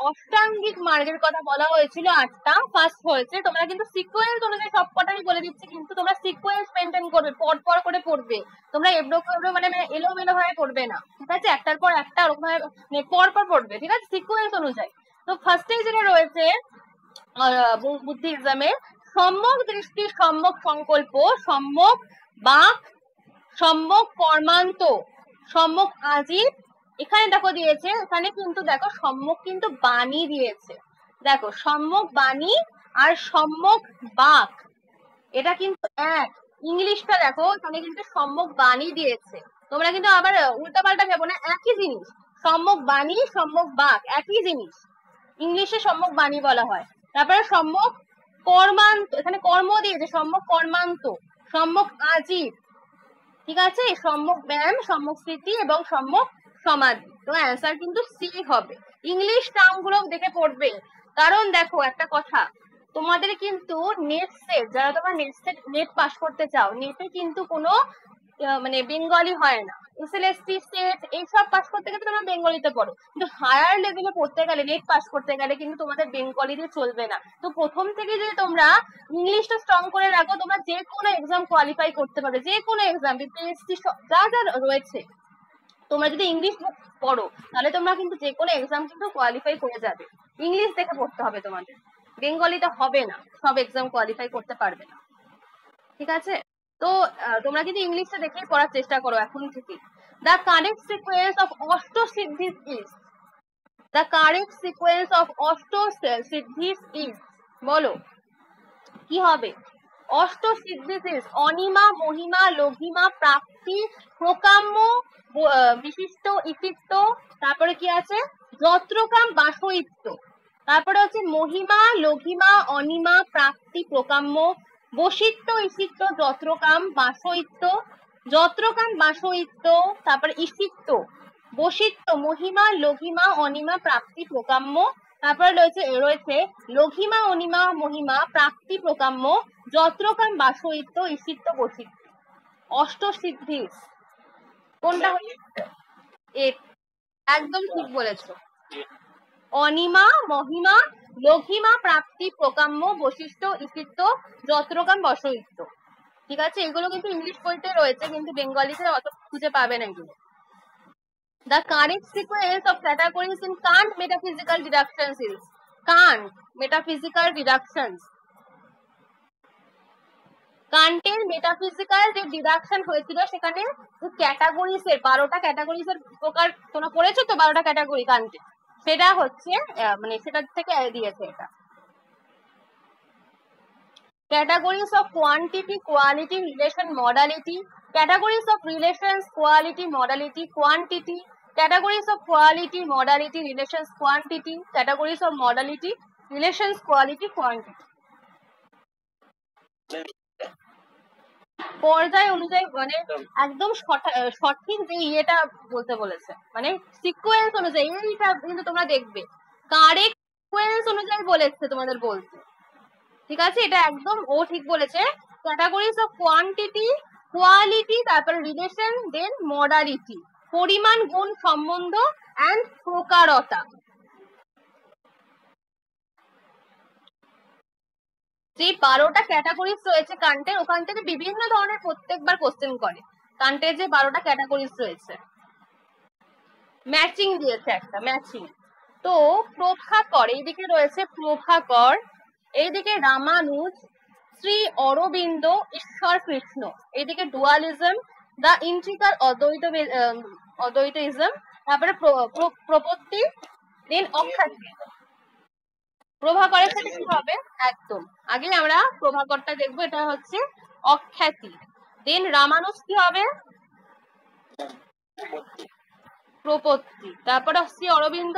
অষ্টাঙ্গিক মার্গের কথা বলা হয়েছিল 8টা, ফার্স্ট হয়েছে। তোমরা কিন্তু সিকোয়েন্স অনুযায়ী সবকটাই বলে দিচ্ছি, কিন্তু তোমরা সিকোয়েন্স মেনটেন করবে, পর পর করে পড়বে। তোমরা এবড়ো খেবড়ো মানে এলোমেলো ভাবে পড়বে না, ঠিক আছে? একটার পর একটা ওরকম ভাবে পর পর পড়বে, ঠিক আছে, সিকোয়েন্স অনুযায়ী। তো ফার্স্টে যেটা রয়েছে বুদ্ধিজমে সম্যক দৃষ্টি, সম্যক সংকল্প, সম্যক বাক, সম্যক কর্মান্ত, সম্যক আজীব। এখানে দেখো দিয়েছে, এখানে কিন্তু দেখো সম্যক কিন্তু বাণী দিয়েছে। দেখো সম্যক বাণী আর সম্যক বাক, এটা কিন্তু এক। ইংলিশটা দেখো, এখানে কিন্তু সম্যক বাণী দিয়েছে। তোমরা কিন্তু আবার উল্টাপাল্টা ভেবো না, একই জিনিস। সম্যক বাণী, সম্যক বাক একই জিনিস। ইংলিশে সম্যক বাণী বলা হয়। তারপরে সম্যক কর্মান্ত, এখানে কর্ম দিয়েছে, সম্যক কর্মান্ত, সম্যক আজীব, ঠিক আছে, সম্যক ব্যায়াম, সম্যক স্মৃতি এবং সম্যক সমাধি। তো অ্যান্সার কিন্তু সি হবে। ইংলিশ টার্ম গুলো দেখে পড়বে, কারণ দেখো একটা কথা, তোমাদের কিন্তু নেট সেট, যারা তোমরা নেট পাস করতে চাও, নেটে কিন্তু কোনো মানে বেঙ্গলি হয় না। এসএলএসটি সেট এইসব পাস করতে গেলে তোমরা বেঙ্গলিতে পড়ো, কিন্তু হায়ার লেভেলে পড়তে গেলে, নেট পাস করতে গেলে কিন্তু তোমাদের বেঙ্গলি দিয়ে চলবে না। তো প্রথম থেকে যদি তোমরা ইংলিশটা স্ট্রং করে রাখো, তোমরা যে কোনো এক্সাম কোয়ালিফাই করতে পারবে, যে কোনো এক্সাম, বিপিএসসি যা যা রয়েছে। তোমরা যদি ইংলিশ পড়ো তাহলে তোমরা কিন্তু যে কোনো এক্সাম কিন্তু কোয়ালিফাই করে যাবে। ইংলিশ দেখে পড়তে হবে তোমাদের, বেঙ্গলিতে হবে না, সব এক্সাম কোয়ালিফাই করতে পারবে না, ঠিক আছে। তো তোমরা কিন্তু ইংলিশটা দেখেই পড়ার চেষ্টা করো এখন থেকে। The correct sequence of Ashtasiddhis is, the correct sequence of Ashtasiddhis is, বলো কি হবে? অষ্টসিদ্ধিস ইজ অনিমা, মহিমা, লঘিমা, প্রাপ্তি, প্রকাম্য, বিশিষ্ট, ইফিত্ত, তারপরে কি আছে যত্রকাম, বাসয়িত্ব। তারপরে হচ্ছে মহিমা, লঘিমা, অনিমা, প্রাপ্তি, প্রকাম্য, বশিত্ব, ইসিত্ব, যত্রকাম, বাসয়িত্ব, যত্রকাম, বাসয়িত্ব, তারপরে ইসিত্ব, বশিত্ব, মহিমা, লঘিমা, অনিমা, প্রাপ্তি, প্রকাম্য। তারপরে রয়েছে লঘিমা, অনিমা, মহিমা, প্রাপ্তি, প্রকাম্য, যত্রকাম, বাসয়িত্ব, ইসিত্ব, বশিত্ব। অষ্টসিদ্ধি কোনটা? একদম ঠিক বলেছো। অনিমা, মহিমা, লঘিমা, প্রাপ্তি, প্রকাম্য, বৈশিষ্ট্য, ইসিত্ব, যত্রকাম, বশয়িত্ব, ঠিক আছে। এগুলো কিন্তু ইংলিশ বইতে রয়েছে, কিন্তু বেঙ্গলিতে অত খুঁজে পাবে না এগুলো। The correct sequence of categories in Kant metaphysical deductions is Kant metaphysical deductions. কান্টের মেটাফিজিক্যাল যে ডিডাকশন হয়েছিল, সেখানে ক্যাটাগরিজ এর 12টা ক্যাটাগরিজ এর প্রকার তোমরা পড়েছো তো, 12টা ক্যাটাগরি কান্টে, সেটা হচ্ছে মানে সেটা থেকে দিয়েছে এটা। Categories of quantity, quality, relation, modality. Categories of relations, quality, modality, quantity. Categories of quality, modality, relations, quantity. Categories of modality, relations, quality, quantity. পর্যায় অনুযায়ী মানে একদম সঠিক যে ইয়েটা বলতে বলেছে, মানে সিকোয়েন্স অনুযায়ী, এইটা কিন্তু তোমরা দেখবে কারেক্ট সিকোয়েন্স অনুযায়ী বলেছে তোমাদের বলতে, ঠিক আছে। এটা একদম ও ঠিক বলেছে। ক্যাটাগরিজ অফ কোয়ান্টিটি, কোয়ালিটি, তারপরে রিলেশন, দেন মডালিটি, পরিমাণ, গুণ, সম্বন্ধ এন্ড প্রকারতা। যে 12টা ক্যাটাগরিজ রয়েছে কান্টের, ওখান থেকে বিভিন্ন ধরনের প্রত্যেকবার কোশ্চেন করে। কান্টের যে 12টা ক্যাটাগরিজ রয়েছে, ম্যাচিং দিয়েছে একটা, ম্যাচিং। তো প্রভাকর, এইদিকে রয়েছে প্রভাকর, এইদিকে রামানুজ, শ্রী অরবিন্দ, ঈশ্বর কৃষ্ণ, এইদিকে ডুয়ালিজম, দ্য ইন্টিগ্রাল অদ্বৈতইজম, তারপরে প্রপত্তি, দেন অখ্যাতি। প্রভাকরের সাথে কি হবে? একদম আগে আমরা প্রভাকরটা দেখবো, এটা হচ্ছে অখ্যাতি। দেন রামানুজ কি হবে? প্রপত্তি। তারপরে শ্রী অরবিন্দ,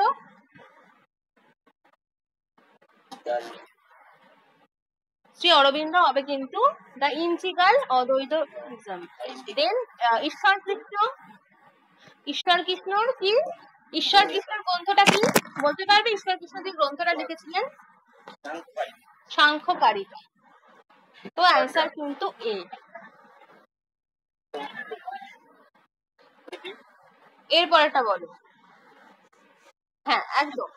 শ্রী অরবিন্দ হবে কিন্তু দ্য ইন্টিগ্রাল অদ্বৈতইজম। দেন ঈশ্বর কৃষ্ণ, ঈশ্বর কৃষ্ণর কি, ঈশ্বর কৃষ্ণর গ্রন্থটা কি বলতে পারবে? ঈশ্বর কৃষ্ণ যে গ্রন্থটা লিখেছিলেন, সাংখ্যকারিকা। তো অ্যান্সার কিন্তু এ। এরপরেরটা বলো। হ্যাঁ একদম।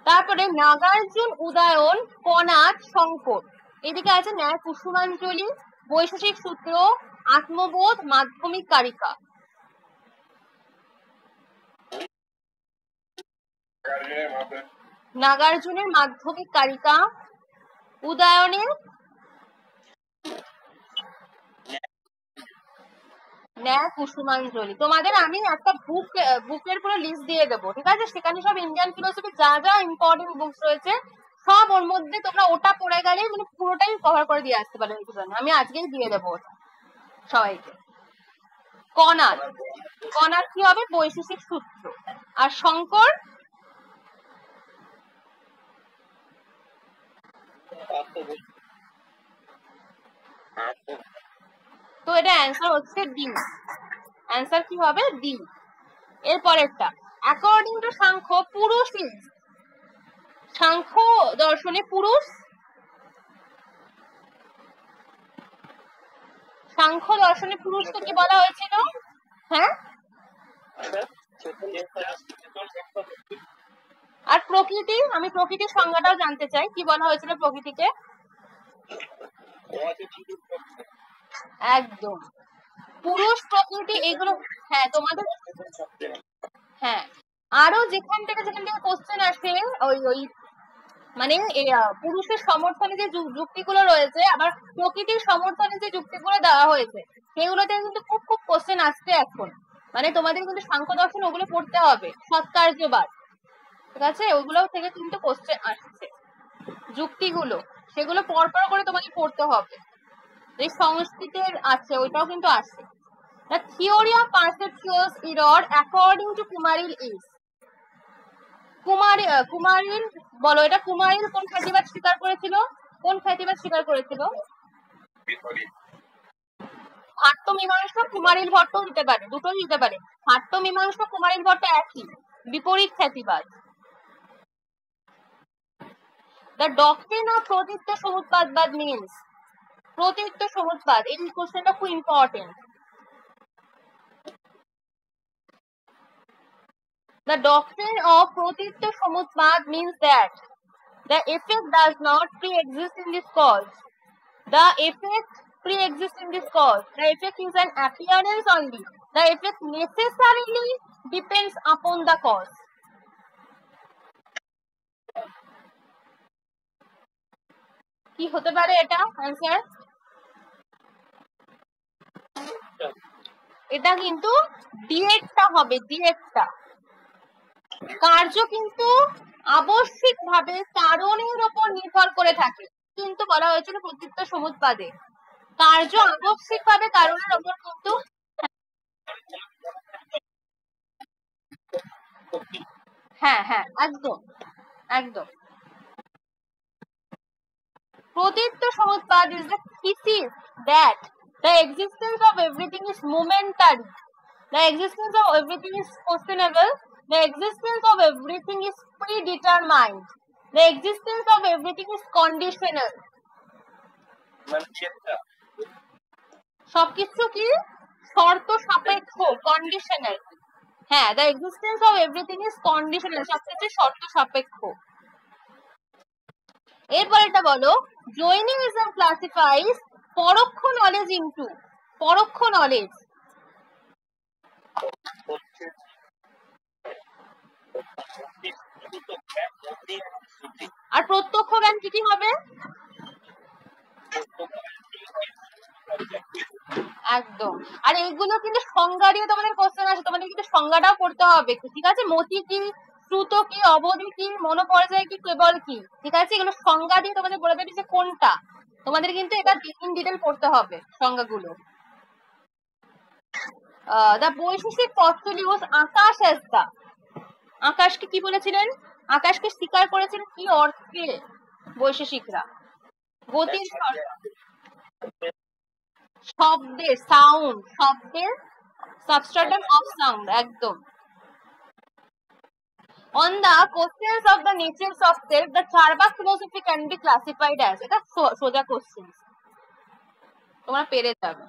তারপরে নাগার্জুন, উদয়ন, কনাদ, শঙ্কর, এদিকে আছে ন্যায় কুসুমাঞ্জলি, বৈশেষিক সূত্র, আত্মবোধ, মাধ্যমিক কারিকা। নাগার্জুনের মাধ্যমিক কারিকা, উদয়নের ন্যায় কুসুমাঞ্জলি। তোমাদের আমি একটা বুকের পুরো লিস্ট দিয়ে দেবো, ঠিক আছে? সেখানে সব ইন্ডিয়ান ফিলোসফি যা যা ইম্পর্টেন্ট বুকস রয়েছে সব ওর মধ্যে, তোমরা ওটা পড়ে গেলে মানে পুরোটাই কভার করে দিয়ে আসতে পারো। আমি আজকেই দিয়ে দেবো ওটা সবাইকে। কণাদ, কণাদ কি হবে? বৈশেষিক সূত্র। আর শঙ্কর তো এটা অ্যান্সার হচ্ছে ডি। অ্যান্সার কি হবে? ডি। এরপরেরটা, অ্যাকর্ডিং টু সাংখ্য পুরুষ ইজ, সাংখ্য দর্শনে পুরুষ, সাংখ্য দর্শনে পুরুষকে কি বলা হয়েছিল? হ্যাঁ, আর প্রকৃতি, আমি প্রকৃতির সংজ্ঞাটাও জানতে চাই, কি বলা হয়েছিল প্রকৃতিকে? একদম, পুরুষ প্রকৃতি এগুলো। হ্যাঁ তোমাদের, হ্যাঁ আরো যেখান থেকে কোশ্চেন আসে ওই ওই মানে পুরুষের সমর্থনে যে যুক্তিগুলো রয়েছে, আবার প্রকৃতির সমর্থনে যে যুক্তিগুলো দেওয়া হয়েছে, সেগুলোতে কিন্তু খুব খুব কোশ্চেন আসছে এখন। মানে তোমাদের কিন্তু সাংখ্য দর্শন ওগুলো পড়তে হবে, সৎকার্যবাদ, ঠিক আছে? ওইগুলো থেকে কিন্তু কোশ্চেন আসছে, যুক্তিগুলো সেগুলো পরপর করে তোমাকে পড়তে হবে। এই সংস্কৃতের আছে, ওইটাও কিন্তু আছে। The theory of perceptual error according to Kumaril is, কুমারিল বলো, এটা কুমারিল কোন খ্যাতিবাদ স্বীকার করেছিল? কোন খ্যাতিবাদ স্বীকার করেছিল? ভাট্ট মীমাংসা কুমারিল ভট্ট দিতে পারে, দুটোই দিতে পারে। ভাট্ট মীমাংসা কুমারিল ভট্ট একই, বিপরীত খ্যাতিবাদ। The doctrine of প্রতীত্য সমুৎপাদবাদ means, প্রতীত্য সমুৎপাদ, এই কোশ্চেনটা খুব important. The doctrine of প্রতীত্য সমুৎপাদ means that the effect does not pre-exist in this cause. The effect pre-exists in this cause. The effect is an appearance only. The effect necessarily depends upon the cause. কি হতে পারে এটা answer? এটা কিন্তু ডিরেক্টটা হবে, ডিরেক্টটা। কার্য কিন্তু আবশ্যিকভাবে কারণের উপর নির্ভর করে থাকে, কিন্তু বলা হয়েছিল প্রতীত্য সমুৎপাদে কার্য আবশ্যিকভাবে কারণের উপর কিন্তু, হ্যাঁ হ্যাঁ একদম একদম। প্রতীত্য সমুৎপাদ is the thesis that the existence of everything is momentary, the existence of everything is questionable, the existence of everything is predetermined, the existence of everything is conditional. সবকিছু কি শর্ত সাপেক্ষ, কন্ডিশনাল। হ্যাঁ, the existence of everything is conditional, সবকিছু শর্ত সাপেক্ষ। এরপর এটা বলো, জৈনিজম ক্লাসিফাইজ পরোক্ষ নলেজ ইনটু, পরোক্ষ নলেজ আর প্রত্যক্ষ জ্ঞান কি কি হবে? একদম। আর এইগুলো কিন্তু সংজ্ঞা দিয়ে তোমাদের কোশ্চেন আসে, তোমাদের কিন্তু সংজ্ঞাটাও করতে হবে, ঠিক আছে? মতি কি, শ্রুত কি, অবধি কি, মনোপর্যায় কি, কেবল কি, ঠিক আছে? এগুলো সংজ্ঞা দিয়ে তোমাদের বলে দেবে যে কোনটা। তোমাদের কিন্তু এটা ইন ডিটেল পড়তে হবে সংজ্ঞাগুলো। দা বৈশেষিক পস্তুলিউস আকাশ এস দা, আকাশকে কি বলেছিলেন? আকাশকে স্বীকার করেছিলেন কি অর্থে বৈশেষিকরা? গতির শব্দের, সাউন্ড, শব্দের সাবস্ট্রাটাম অফ সাউন্ড, একদম। On the questions of the natures of self, the Charvak philosophy can be classified as, এটা সোজা কোশ্চেন, তোমরা পেরে যাবে।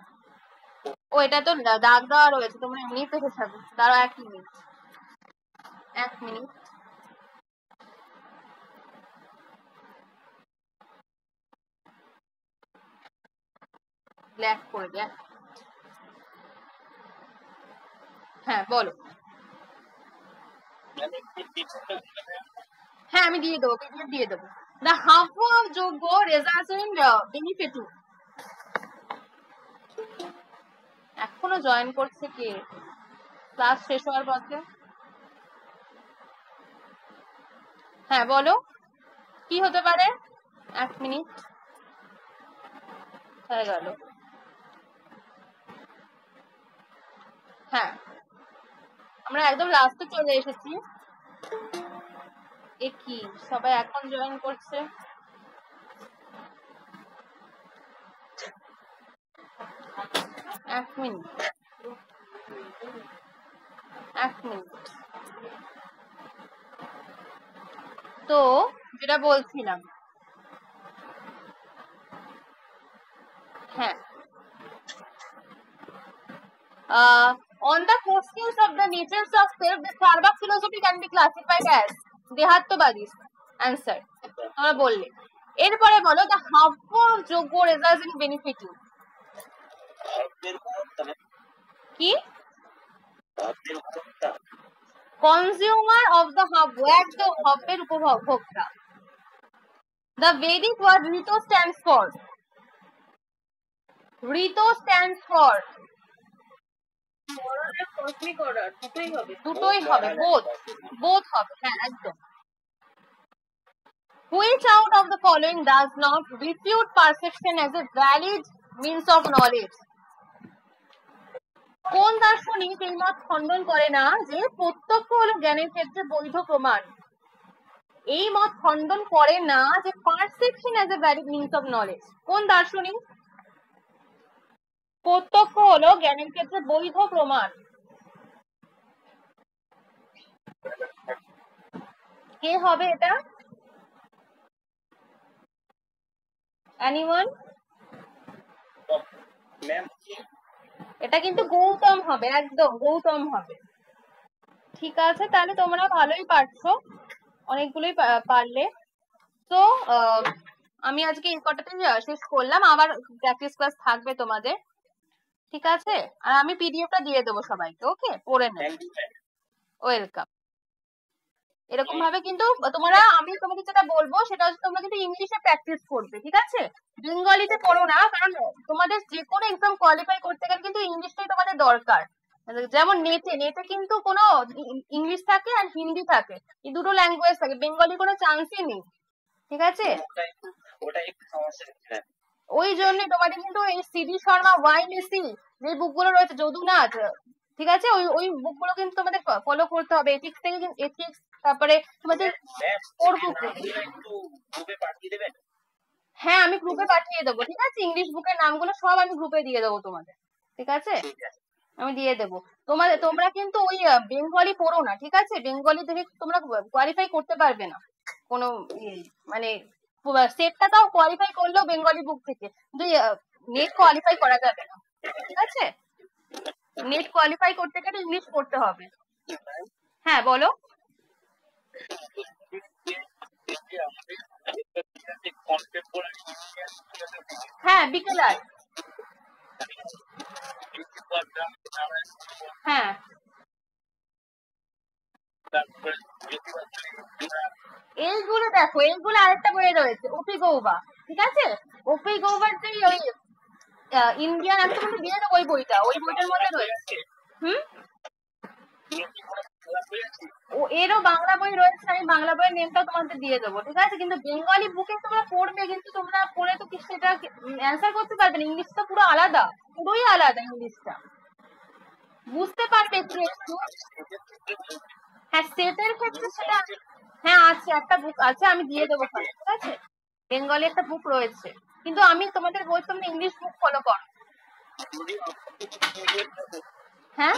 ও এটা তো দাগ দেওয়া রয়েছে, তোমরা এমনি পেরে যাবে। দাঁড়াও 1 মিনিট, 1 মিনিট। ব্ল্যাক করে দেয়। হ্যাঁ বলো। হ্যাঁ আমি দিয়ে দেবো, পিডিএফ দিয়ে দেবো, The half of যোগ্য results in benefiting. এখনো জয়েন করছে কে ক্লাস শেষ হওয়ার পথে? হ্যাঁ বলো, কি হতে পারে? 1 মিনিট হয়ে গেল। হ্যাঁ, আমরা একদম লাস্টে চলে এসেছি। এ কি সবাই এখন জয়েন করছে? 1 মিনিট 1 মিনিট। তো যেটা বলছিলাম, হ্যাঁ, on the questions of the natures of self, the Charvak philosophy can be classified as দেহাত্মবাদী answer তোমরা বললে। এরপরে বলো the half of যোগ্য results in benefiting. কি? consumer of the hub, একদম হবের উপভোক্তা। The Vedic word Rito stands for, Rito stands for cosmic order, দুটোই হবে both হবে, হ্যাঁ একদম। Which out of the following does not refute perception as a valid means of knowledge? কোন দার্শনিক এই মত খণ্ডন করে না যে প্রত্যক্ষ হলো জ্ঞানের ক্ষেত্রে বৈধ প্রমাণ? এই মত খণ্ডন করে না যে perception as a valid means of knowledge. কোন দার্শনিক? প্রত্যক্ষ হলো জ্ঞানের ক্ষেত্রে বৈধ প্রমাণ। কে হবে এটা? এনিওয়ান? এটা কিন্তু গৌতম হবে, একদম গৌতম হবে। ঠিক আছে, তাহলে তোমরা ভালোই পারছো, অনেকগুলোই পারলে। তো আমি আজকে এই কটাতেই শেষ করলাম, আবার প্র্যাকটিস ক্লাস থাকবে তোমাদের, ঠিক আছে? আর আমি পিডিএফটা দিয়ে দেবো সবাইকে, ওকে? পড়ে নেবে। ওয়েলকাম। এরকম ভাবে কিন্তু তোমরা, আমি তোমাকে যেটা বলবো সেটা হচ্ছে তোমরা কিন্তু ইংলিশে প্র্যাকটিস করবে, ঠিক আছে? বেঙ্গলিতে করো না, কারণ তোমাদের যে কোনো এক্সাম কোয়ালিফাই করতে গেলে কিন্তু ইংলিশটাই তোমাদের দরকার। যেমন নেটে কিন্তু কোনো ইংলিশ থাকে আর হিন্দি থাকে, এই দুটো ল্যাঙ্গুয়েজ থাকে, বেঙ্গলি কোনো চান্সই নেই, ঠিক আছে? ওই জন্য তোমাদের কিন্তু এই সিডি শর্মা, ওয়াই মেসি যে বুকগুলো রয়েছে, যদুনাথ, ঠিক আছে, ওই ওই বুকগুলো কিন্তু তোমাদের ফলো করতে হবে। এথিক্স থেকে এথিক্স, তারপরে তোমাদের হ্যাঁ আমি গ্রুপে পাঠিয়ে দেবো, ঠিক আছে? ইংলিশ বুকের নামগুলো সব আমি গ্রুপে দিয়ে দেবো তোমাদের, ঠিক আছে? আমি দিয়ে দেবো। তোমরা কিন্তু ওই বেঙ্গলি পড়ো না, ঠিক আছে? বেঙ্গলি থেকে তোমরা কোয়ালিফাই করতে পারবে না কোনো মানে সেটটা, তাও কোয়ালিফাই করলেও বেঙ্গলি বুক থেকে, কিন্তু নেট কোয়ালিফাই করা যাবে না, ঠিক আছে? নেট কোয়ালিফাই করতে গেলে ইংলিশ পড়তে হবে। হ্যাঁ বলো। হ্যাঁ বিকেলার, হ্যাঁ এইগুলো দেখো, এইগুলো আরেকটা বইয়ে রয়েছে ওপি গৌবা, ঠিক আছে? ওপি গৌবার যে ওই ইন্ডিয়ান, আমি তোমাকে দিয়ে দেবো ওই বইটা, ওই বইটার মধ্যে রয়েছে। হুম, ও এরও বাংলা বই রয়েছে, আমি বাংলা বইয়ের নেমটা তোমাদের দিয়ে দেবো, ঠিক আছে? কিন্তু বেঙ্গলি বুকে তোমরা পড়বে, কিন্তু তোমরা পড়ে তো কি সেটা অ্যান্সার করতে পারবে না, ইংলিশটা পুরো আলাদা, পুরোই আলাদা ইংলিশটা, বুঝতে পারবে একটু একটু। হ্যাঁ সেটের ক্ষেত্রে সেটা, হ্যাঁ আছে, একটা বুক আছে, আমি দিয়ে দেবো, ঠিক আছে? বেঙ্গলি একটা বুক রয়েছে, কিন্তু আমি তোমাদের বলছি তোমরা ইংলিশ বুক ফলো করো। হ্যাঁ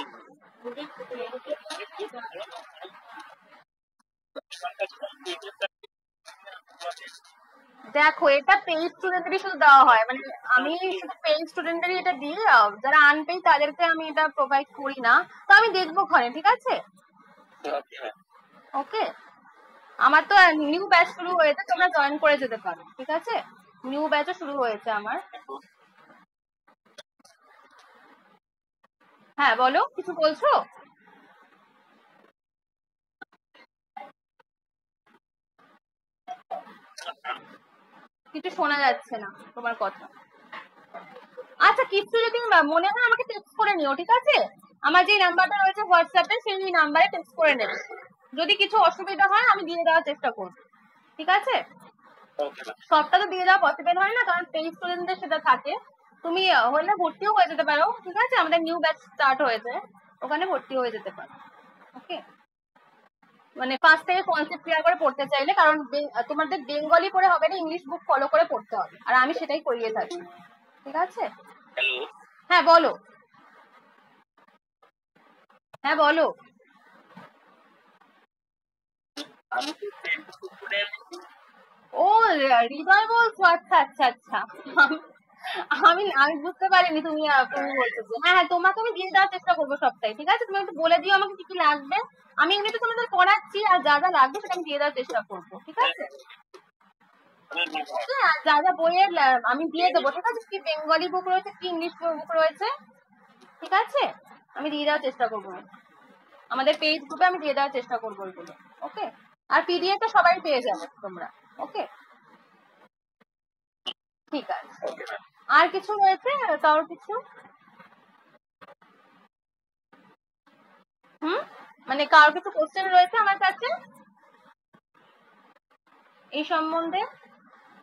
দেখো, এটা পেইড স্টুডেন্টদেরই শুধু দেওয়া হয়, মানে আমি শুধু পেইড স্টুডেন্টদেরই এটা দিই, যারা আনপেইড তাদেরকে আমি এটা প্রোভাইড করি না। তো আমি দেখবো ঘরে, ঠিক আছে? ওকে, আমার তো নিউ ব্যাচ শুরু হয়েছে, তোমরা জয়েন করে যেতে পারো, ঠিক আছে? নিউ ব্যাচও শুরু হয়েছে আমার। হ্যাঁ বলো, কিছু বলছো? কিছু শোনা যাচ্ছে না তোমার কথা। আচ্ছা, কিছু যদি মনে হয় আমাকে টেক্সট করে নিও, ঠিক আছে? আমার যে নাম্বারটা রয়েছে হোয়াটসঅ্যাপে সেই নাম্বারে টেক্সট করে নেবে। যদি কিছু অসুবিধা হয় আমি দিয়ে দেওয়ার চেষ্টা করবো, ঠিক আছে? সবটা তো দিয়ে দেওয়া পসিবল হয় না, কারণ পেইড স্টুডেন্টদের সেটা থাকে। তুমি হলে ভর্তিও হয়ে যেতে পারো, ঠিক আছে? আমাদের নিউ ব্যাচ স্টার্ট হয়েছে, ওখানে ভর্তি হয়ে যেতে পারো। ওকে, মানে ফার্স্ট থেকে কনসেপ্ট ক্লিয়ার করে পড়তে চাইলে, কারণ তোমাদের বেঙ্গলি পড়ে হবে না, ইংলিশ বুক ফলো করে পড়তে হবে, আর আমি সেটাই করিয়ে থাকি, ঠিক আছে? হ্যাঁ বলো, হ্যাঁ বলো। ও, হৃদয় বলছো? আচ্ছা আচ্ছা আচ্ছা। আমি আমি বুঝতে পারিনি তুমি তুমি বলছো যে, হ্যাঁ হ্যাঁ, তোমাকে আমি দিয়ে দেওয়ার চেষ্টা করবো সবটাই, ঠিক আছে? তুমি একটু বলে দিও আমাকে কি কি লাগবে। আমি এমনিতে তোমাদের পড়াচ্ছি, আর যা যা লাগবে সেটা আমি দিয়ে দেওয়ার চেষ্টা করবো, ঠিক আছে? হ্যাঁ, আর যা যা বইয়ের আমি দিয়ে দেবো, ঠিক আছে? কি বেঙ্গলি বুক রয়েছে, কি ইংলিশ বুক রয়েছে, ঠিক আছে? আমি দিয়ে দেওয়ার চেষ্টা করবো, আমাদের পেজ গ্রুপে আমি দিয়ে দেওয়ার চেষ্টা করবো ওইগুলো। ওকে, আর পিডিএফ তো সবাই পেয়ে যাবে তোমরা। ওকে, ঠিক আছে। আর কিছু রয়েছে, কারোর কিছু? হুম, মানে কারোর কিছু কোশ্চেন রয়েছে আমার কাছে এই সম্বন্ধে?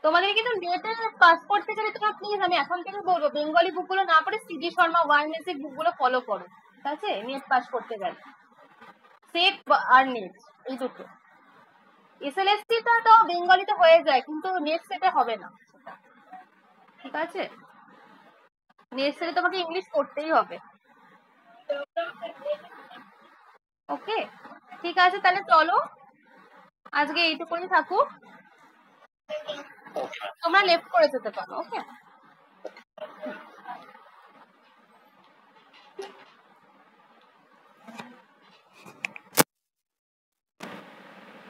তোমাদের কিন্তু নেটে পাস করতে গেলে তোমরা প্লিজ, আমি এখন থেকে বলবো, বেঙ্গলি বুকগুলো না পড়ে সিডি শর্মা ওয়ান মিউজিক বুকগুলো ফলো করো, ঠিক আছে? নেট পাস করতে গেলে সেট আর নেট, এই দুটো। এসএলএসটি টা তো বেঙ্গলিতে হয়ে যায়, কিন্তু নেট সেটে হবে না, ঠিক আছে? নেট সেটে তোমাকে ইংলিশ পড়তেই হবে। ওকে, ঠিক আছে, তাহলে চলো আজকে এইটুকুনি থাকুক, তোমরা লেফট করে যেতে পারো। ওকে।